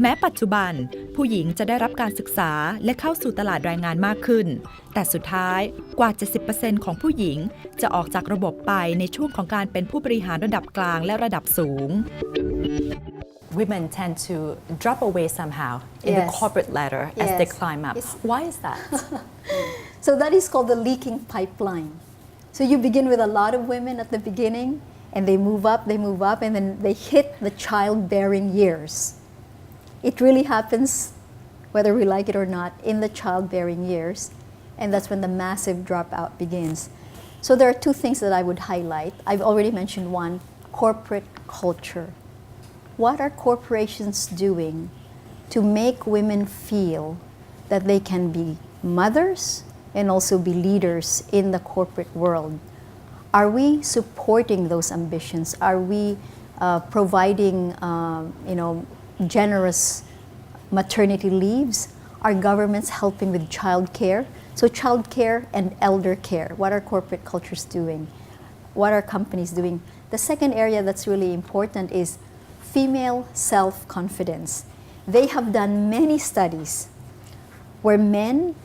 แม้ปัจจุบันผู้หญิงจะได้รับการศึกษาและเข้าสู่ตลาดแรงงานมากขึ้นแต่สุดท้ายกว่า 70% ของผู้หญิงจะออกจากระบบไปในช่วงของการเป็นผู้บริหารระดับกลางและระดับสูง Women tend to drop away somehow in the corporate ladder as they climb up. Why is that? So that is called the leaking pipeline. So you begin with a lot of women at the beginning, and they move up, and then they hit the childbearing years. It really happens, whether we like it or not, in the childbearing years, and that's when the massive dropout begins. So there are two things that I would highlight. I've already mentioned one, corporate culture. What are corporations doing to make women feel that they can be mothers and also be leaders in the corporate world? Are we supporting those ambitions? Are we providing, generous maternity leaves? Are governments helping with child care? So child care and elder care, what are corporate cultures doing? What are companies doing? The second area that's really important is female self-confidence. They have done many studies where men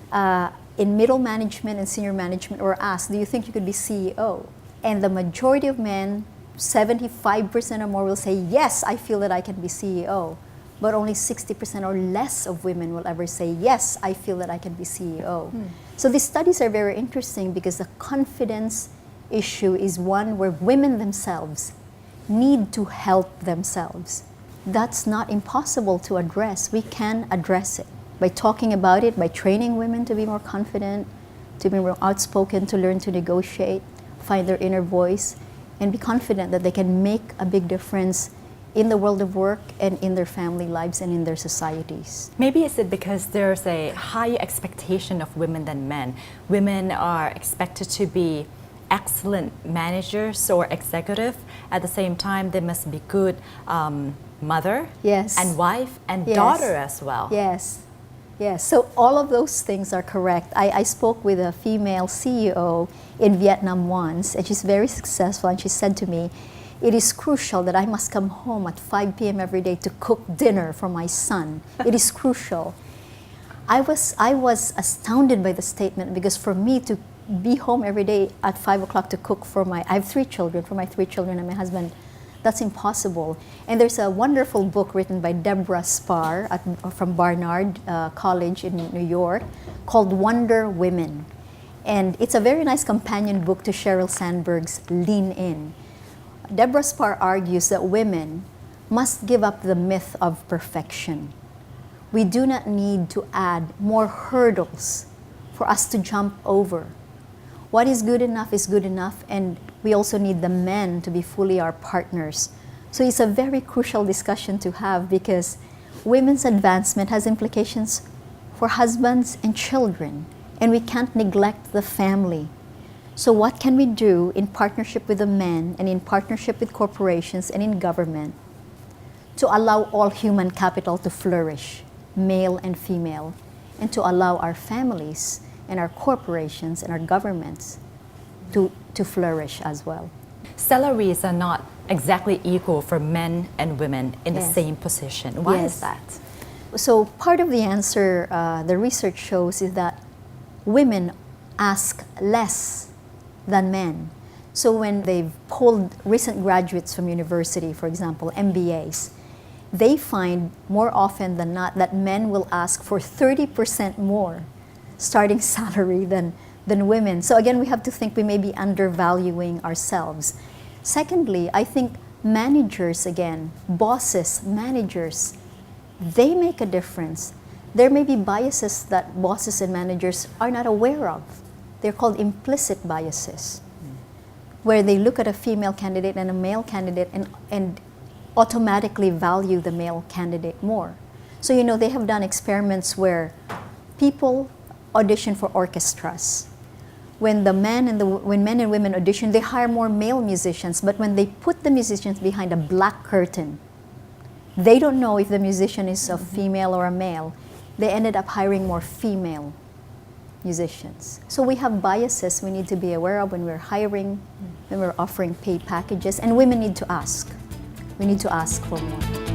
in middle management and senior management were asked, do you think you could be CEO? And the majority of men, 75% or more, will say, yes, I feel that I can be CEO. But only 60% or less of women will ever say, yes, I feel that I can be CEO. So these studies are very interesting because the confidence issue is one where women themselves need to help themselves. That's not impossible to address. We can address it by talking about it, by training women to be more confident, to be more outspoken, to learn to negotiate, find their inner voice, and be confident that they can make a big difference in the world of work and in their family lives and in their societies. Maybe is it because there's a higher expectation of women than men? Women are expected to be excellent managers or executive. At the same time, they must be good mother and wife and daughter as well. Yes. So all of those things are correct. I spoke with a female CEO in Vietnam once, and she's very successful, and she said to me, it is crucial that I must come home at 5 p.m. every day to cook dinner for my son. It is crucial. I was astounded by the statement because for me to be home every day at 5 o'clock to cook I have 3 children, for my 3 children and my husband, that's impossible. And there's a wonderful book written by Deborah Spar from Barnard College in New York called Wonder Women. And it's a very nice companion book to Sheryl Sandberg's Lean In. Deborah Spar argues that women must give up the myth of perfection. We do not need to add more hurdles for us to jump over. What is good enough, and we also need the men to be fully our partners. So it's a very crucial discussion to have because women's advancement has implications for husbands and children, and we can't neglect the family. So what can we do in partnership with the men and in partnership with corporations and in government to allow all human capital to flourish, male and female, and to allow our families and our corporations and our governments to flourish as well. Salaries are not exactly equal for men and women in the same position. Why is that? So part of the answer, the research shows, is that women ask less than men. So when they've polled recent graduates from university, for example, MBAs, they find more often than not that men will ask for 30% more starting salary than women. So again, we have to think we may be undervaluing ourselves. Secondly, I think managers, again, bosses, managers, they make a difference. There may be biases that bosses and managers are not aware of. They're called implicit biases, where they look at a female candidate and a male candidate and automatically value the male candidate more. So, they have done experiments where people audition for orchestras. When men and women audition, they hire more male musicians, but when they put the musicians behind a black curtain, they don't know if the musician is a female or a male. They ended up hiring more female musicians. So we have biases we need to be aware of when we're hiring when we're offering pay packages, and women need to ask. We need to ask for more.